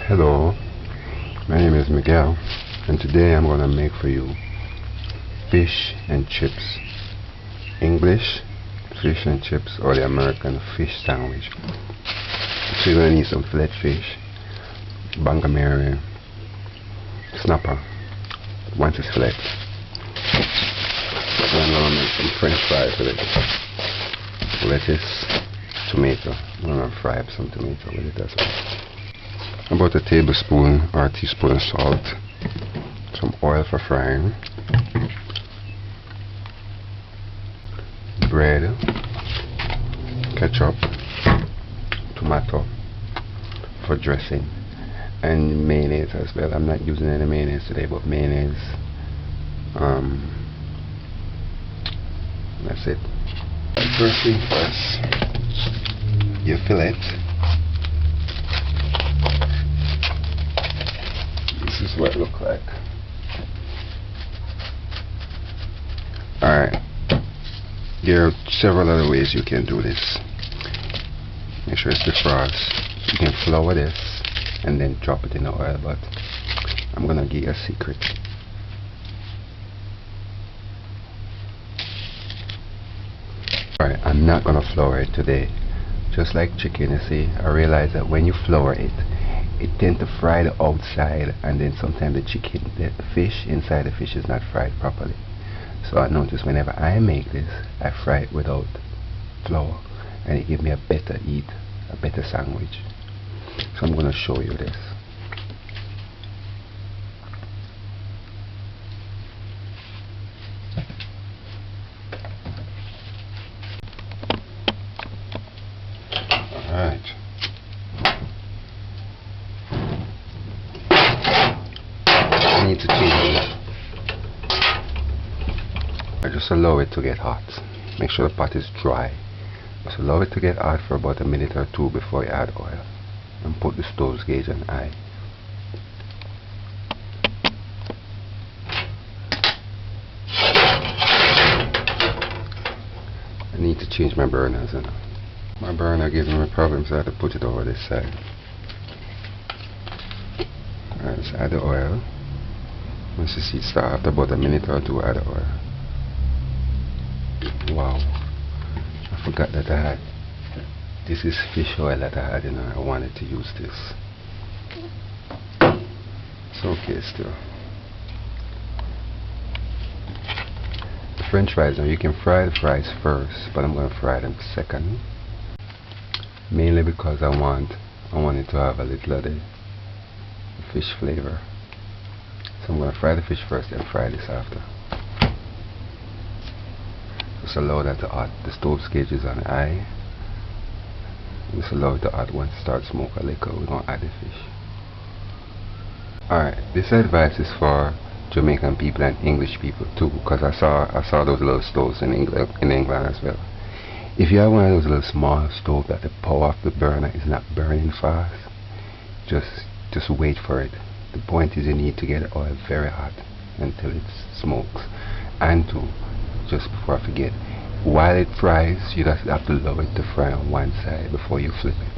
Hello, my name is Miguel, and today I'm going to make for you fish and chips. English fish and chips, or the American fish sandwich. So you're going to need some fillet fish, bangamere, snapper, once it's fillet. And I'm going to make some french fries with it. Lettuce, tomato. I'm going to fry up some tomato with it as well. About a tablespoon or a teaspoon of salt, some oil for frying, bread, ketchup, tomato for dressing, and mayonnaise as well. I'm not using any mayonnaise today, but mayonnaise, that's it. First thing first, your fillet. This is what it looks like. Alright, there are several other ways you can do this. Make sure it's defrost. You can flour this and then drop it in the oil, but I'm gonna give you a secret. Alright, I'm not gonna flour it today. Just like chicken, you see, I realize that when you flour it, it tends to fry the outside, and then sometimes the fish inside the fish is not fried properly. So I notice whenever I make this, I fry it without flour, and it gives me a better a better sandwich. So I'm going to show you this. Alright. Need to change it. I just allow it to get hot. Make sure the pot is dry. Just allow it to get hot for about a minute or two before you add oil, and put the stove gauge on high. I need to change my burners. My burner gives me problems, so I have to put it over this side. Alright, let's add the oil. Once you see it start, after about a minute or two, add the oil. Wow, I forgot that I had, this is fish oil that I had, I wanted to use this. It's okay still. The french fries, now you can fry the fries first, but I'm going to fry them second. Mainly because I want it to have a little of the fish flavor. So I'm going to fry the fish first and fry this after. Just allow that to hot. The stove gauge is on high. Just allow it to hot. Once it starts smoke a little, we're going to add the fish. Alright, this advice is for Jamaican people and English people too, because I saw those little stoves in England as well. If you have one of those little small stoves that the power of the burner is not burning fast, just wait for it. The point is you need to get the oil very hot until it smokes. And just before I forget, while it fries, you just have to allow it to fry on one side before you flip it.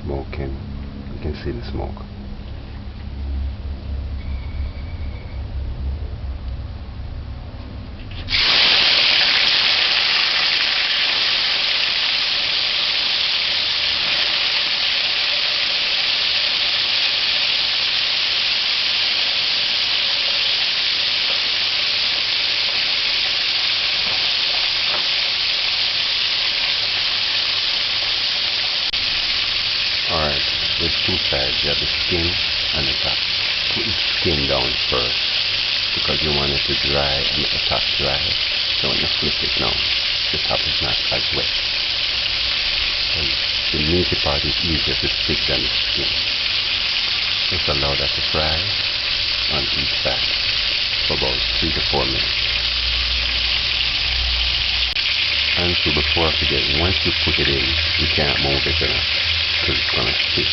Smoking, you can see the smoke. Alright, there's two sides. You have the skin and the top. Put the skin down first, because you want it to dry and the top dry. So when you flip it now, the top is not as wet. And the meaty part is easier to stick than the skin. Just allow that to fry on each side for about 3 to 4 minutes. And so before I forget, once you put it in, you can't move it enough, because it's going to stick.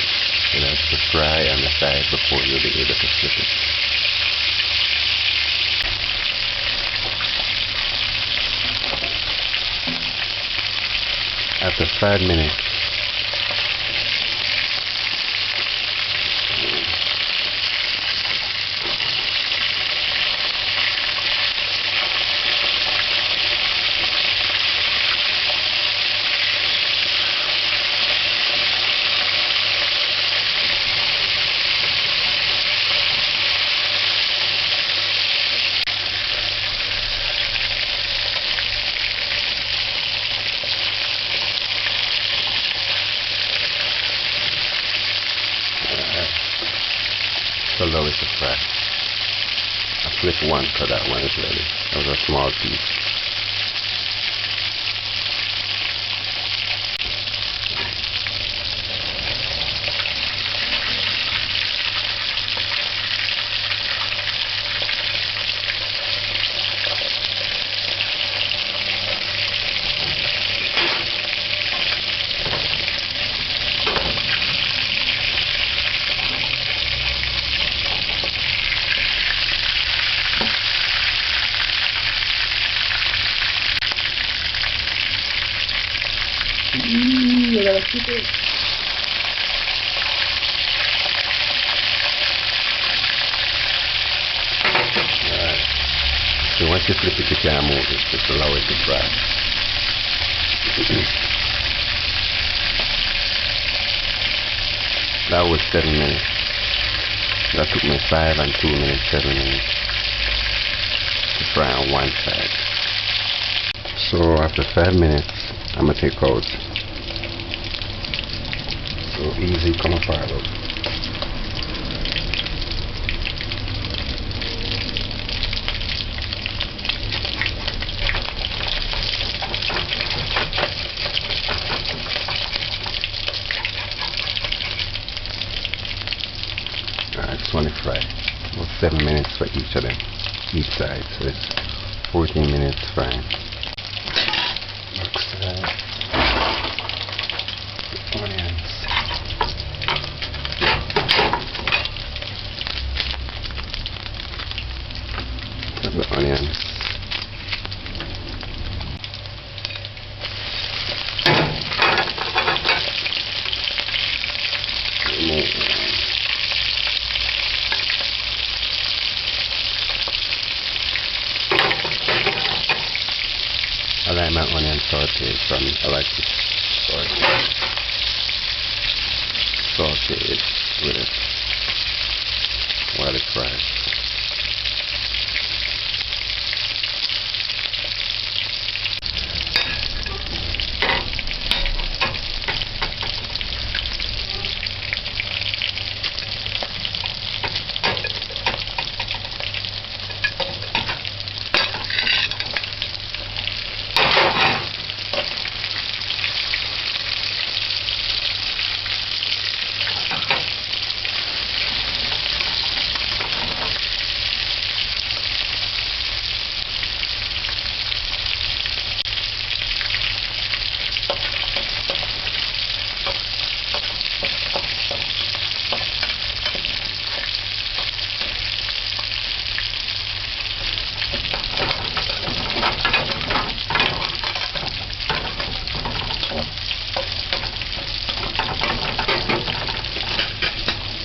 It has to fry on the side before you'll be able to flip it. After 5 minutes, Just allow it to fry. I flip one because that one is ready. That was a small piece. I gotta keep it. Alright. So once you flip it, you can't move it. Just allow it to fry. That was 7 minutes. That took me 5 and 2 minutes, 7 minutes to fry on one side. So after 5 minutes, I'm gonna take out. So easy, come apart out. Alright, just want to fry. About 7 minutes for each of them, each side. So it's 14 minutes frying. Next side. The onions. The onions. I like my onion sauteed from, I like to saute it with it while it fries.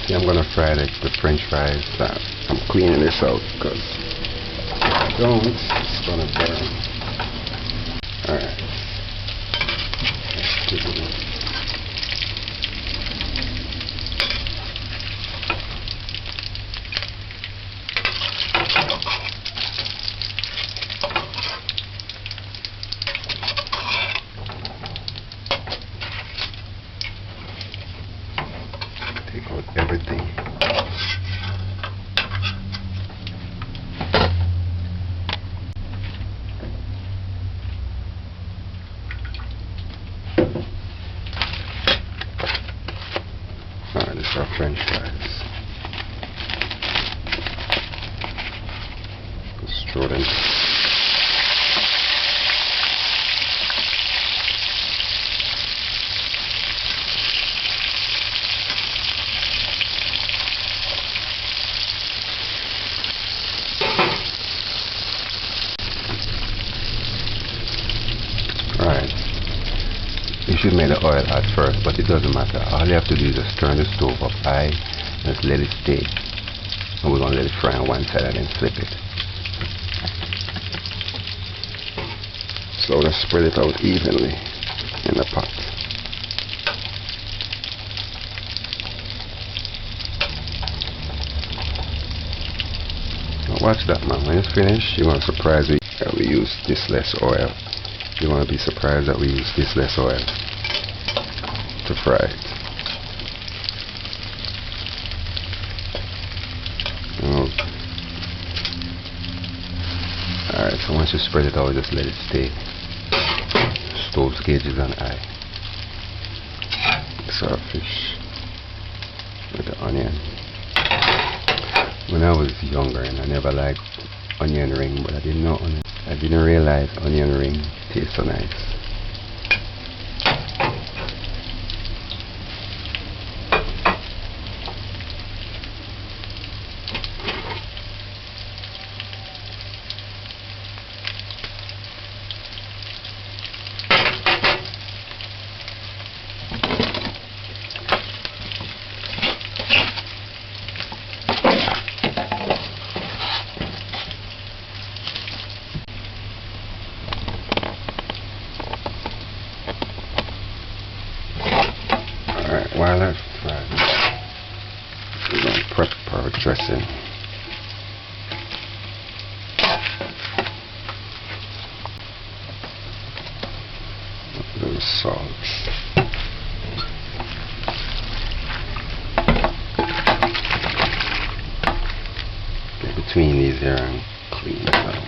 I'm gonna fry the French fries. I'm cleaning this out because if I don't, it's gonna burn. Alright. Take out everything. Alright, this is our French fries. Just throw them. Alright, you should make the oil hot first, but it doesn't matter. All you have to do is just turn the stove up high and just let it stay. And we're going to let it fry on one side and then flip it. So let's spread it out evenly in the pot. Now watch that, man. When it's finished, you're going to surprise me that we use this less oil. You're going to be surprised that we use this less oil to fry it. So once you spread it out, just let it stay. Stove's gauge is on high. Serve fish with the onion. When I was younger, and I never liked onion ring, but I didn't realize onion ring tastes so nice. While that's frying, we're going to prep our dressing. A little salt. Get between these here and clean it out.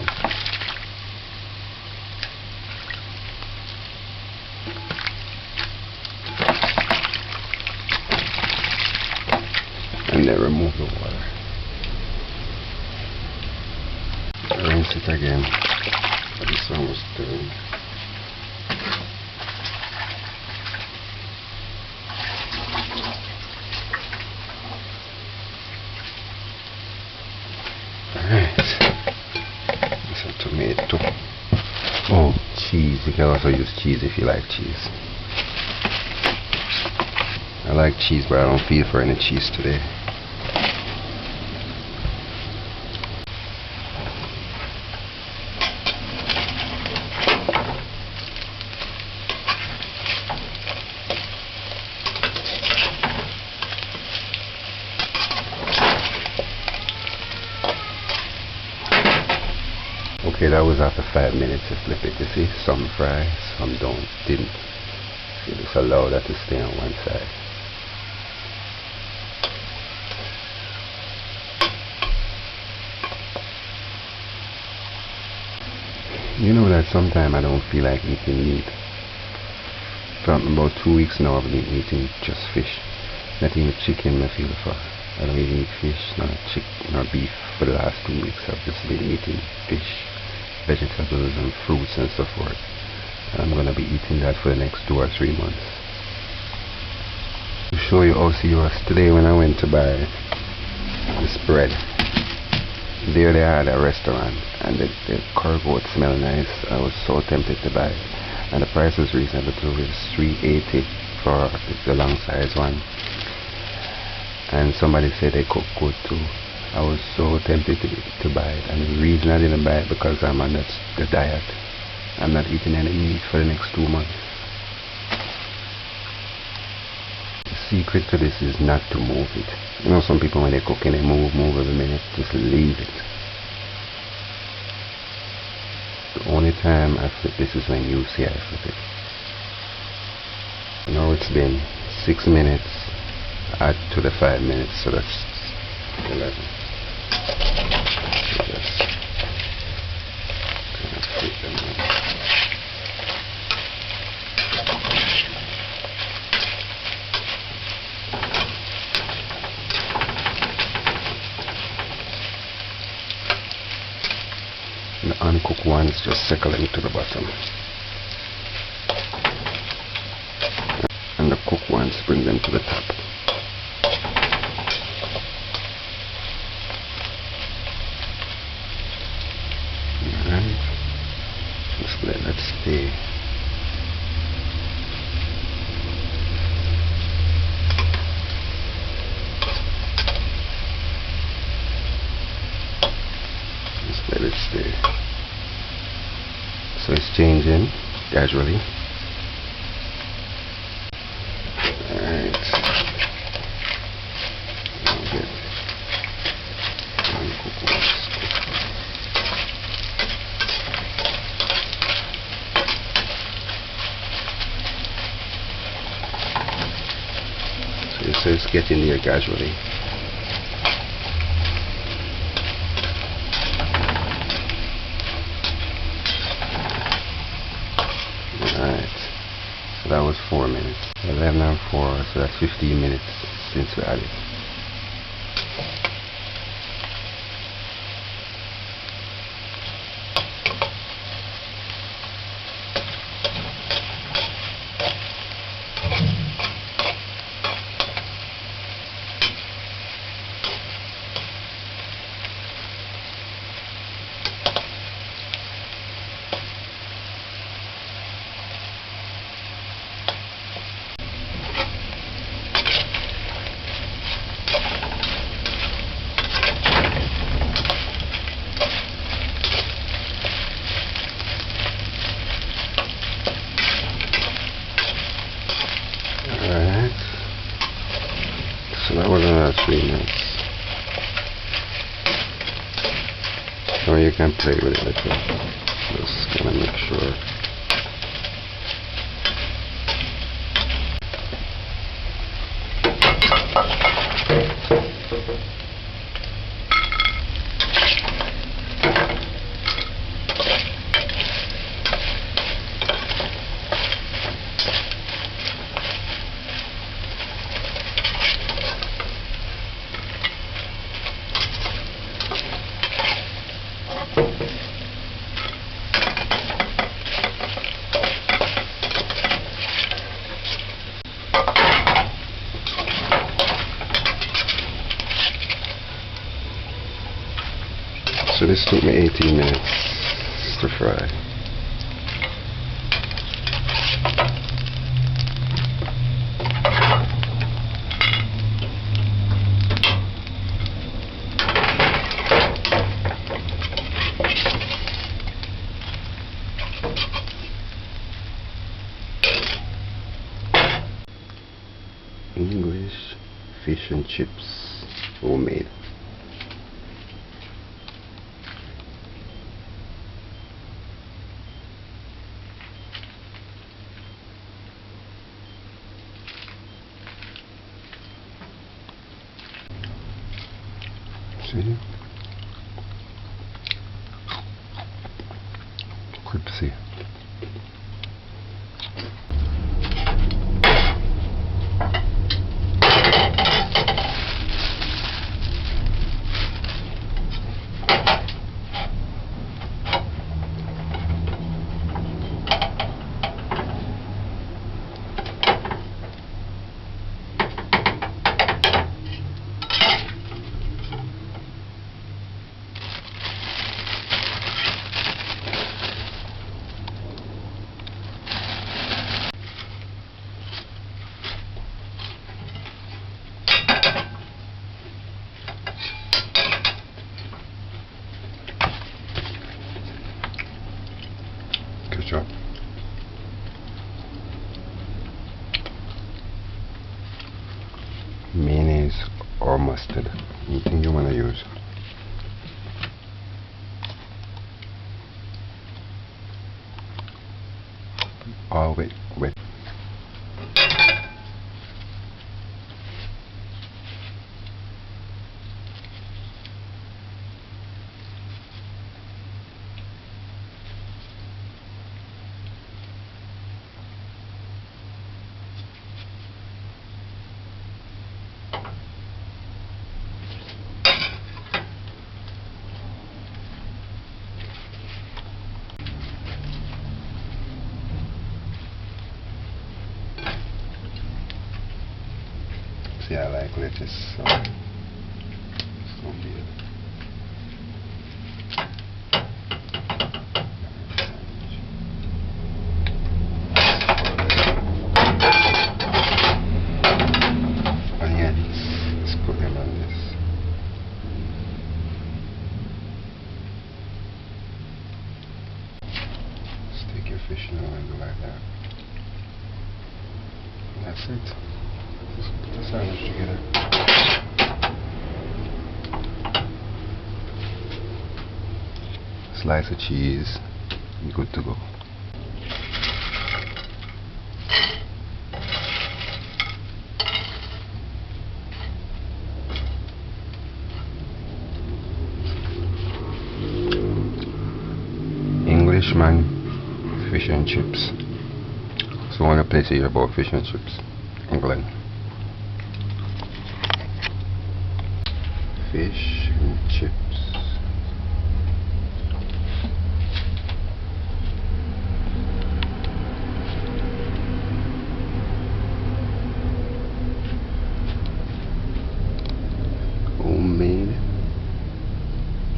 And then remove the water. Rinse it again. This one was done. Alright. Some tomato. Oh, cheese. You can also use cheese if you like cheese. I like cheese, but I don't feel for any cheese today. Okay, that was after 5 minutes. You flip it, you see, some fry, some didn't. You just allow that to stay on one side. You know that sometimes I don't feel like eating meat. For about 2 weeks now I've been eating just fish. Not even chicken I feel for. I don't even eat fish, nor beef for the last 2 weeks. I've just been eating fish, vegetables and fruits and so forth. And I'm going to be eating that for the next 2 or 3 months. To show you how serious, today when I went to buy this bread, there they had a restaurant and the cargo smelled nice. I was so tempted to buy it, and the price was reasonable too. It was $3.80 for the long size one, and somebody said they cook good too. I was so tempted to buy it, and the reason I didn't buy it because I'm on the diet. I'm not eating any meat for the next 2 months. The secret to this is not to move it. You know, some people when they're cooking they move every minute. Just leave it. The only time I flip this is when you see I flip it. Now it's been 6 minutes. Add to the 5 minutes, so that's 11. So just kind of flip them in. The uncooked ones just circling to the bottom, and the cooked ones bring them to the top. Alright, just let that stay. Just let it stay. So it's changing gradually. Alright. So it's getting there gradually. So that was 4 minutes. 11 and 4, so that's 15 minutes since we added. So that was another 3 minutes. Or you can play with it a little. Just gonna make sure. So this took me 18 minutes to fry. English fish and chips, homemade. See? Good to see. Ketchup, mayonnaise or mustard, anything you want to use. All wet. See, I like lettuce, so it's gonna be it. Onions, let's put them on this. Stick your fish in the oil like that. And that's it. Just put the sandwich together. Slice of cheese, good to go. Englishman fish and chips. So I want to place here about fish and chips. England. Fish and chips. Homemade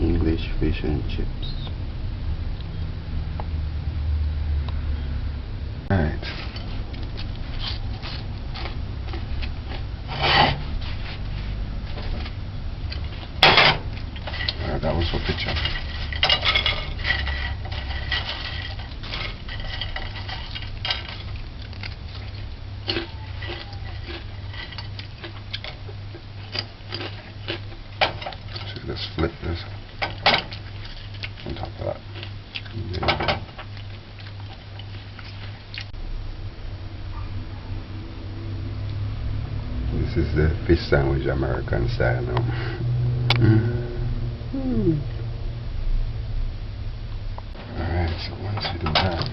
English fish and chips. Alright. That was for picture. So just flip this on top of that. Yeah. This is the fish sandwich, American style now. Alright, so once you do that,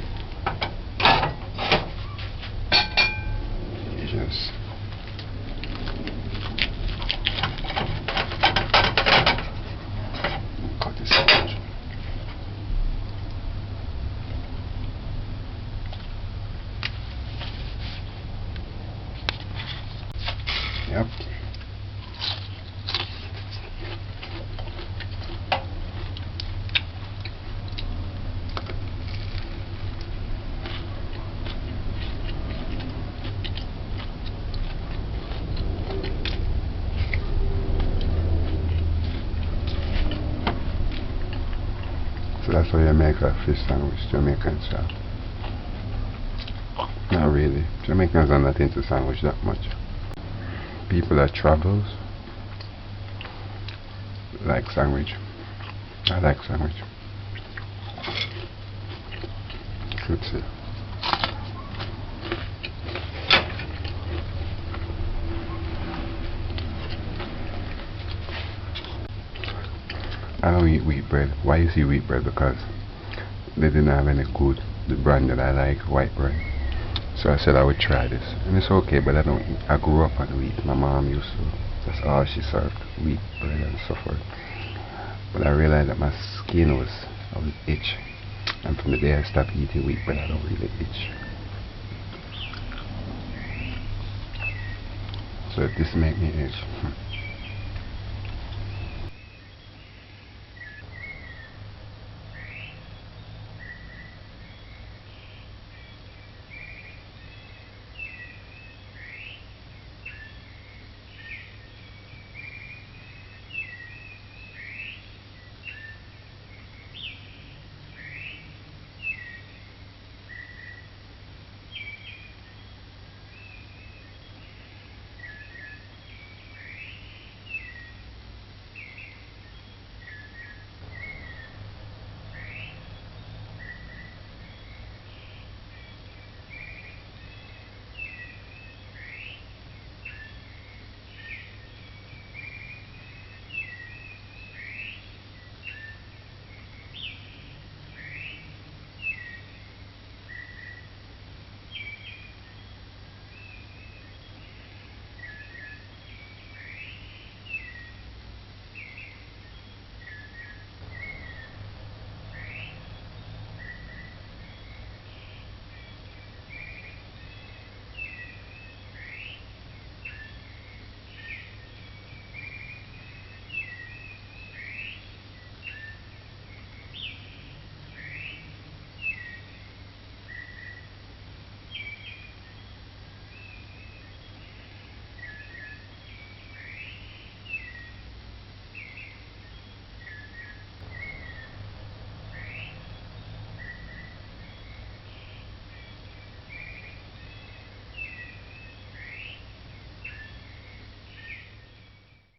you just cut this sandwich. Yep. So that's how you make a fish sandwich, Jamaican style. Not really. Jamaicans are not into sandwich that much. People that travels like sandwich. I like sandwich. Let's see. I don't eat wheat bread. Why you see wheat bread? Because they didn't have any good, the brand that I like, white bread. So I said I would try this, and it's okay. But I grew up on wheat. My mom used to. That's all she served, wheat bread and so forth. But I realized that my skin I was itch, and from the day I stopped eating wheat bread, I don't really itch. So if this make me itch.